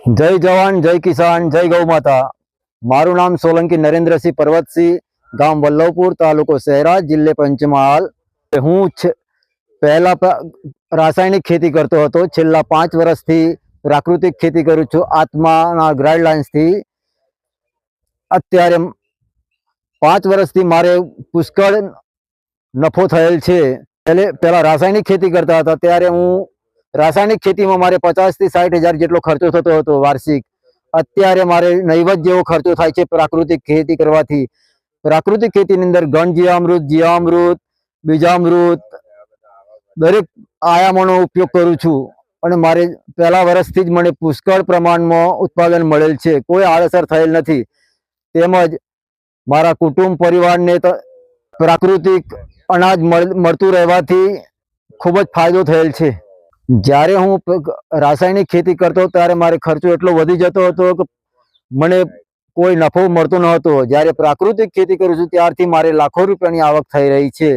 जय जवान जय किसान जय गौ माता। मारू नाम सोलंकी नरेन्द्रसिंह पर्वतसिंह, गाम वल्लभपुर, तालुको शहरा, जिल्ले पंचमहाल। हूँ पहला रासायनिक खेती करतो हतो। छेल्ला 5 वर्षथी प्राकृतिक खेती करूँ छूं आत्माना गाइडलाइन्सथी। अत्यारे 5 वर्षथी मारे पुष्कळ नफो थयेल छे। पहला रासायनिक खेती करता था त्यारे हूँ रासायनिक खेती में मारे 50 થી 60 हज़ार जेटलो खर्चो थतो हतो वार्षिक। अत्यारे मारे नहीवत जेवो खर्चो थाय छे प्राकृतिक खेती करवाथी। प्राकृतिक खेती ની અંદર ઘન જીવામૃત, બીજામૃત દરેક આયામોનો ઉપયોગ કરું છું અને મારે પહેલા વર્ષથી જ મને પુષ્કળ પ્રમાણમાં ઉત્પાદન મળેલ છે। કોઈ આડઅસર થયેલ નથી। તેમજ મારા કુટુંબ પરિવારને તો પ્રાકૃતિક અનાજ મળતું રહેવાથી ખૂબ જ ફાયદો થયેલ છે। જ્યારે હું રાસાયણિક ખેતી કરતો ત્યારે મારે ખર્ચો એટલો વધી જતો હતો કે મને કોઈ નફો મળતો ન હતો। જ્યારે પ્રાકૃતિક ખેતી કરું છું ત્યારથી મારે લાખો રૂપિયાની આવક થઈ રહી છે।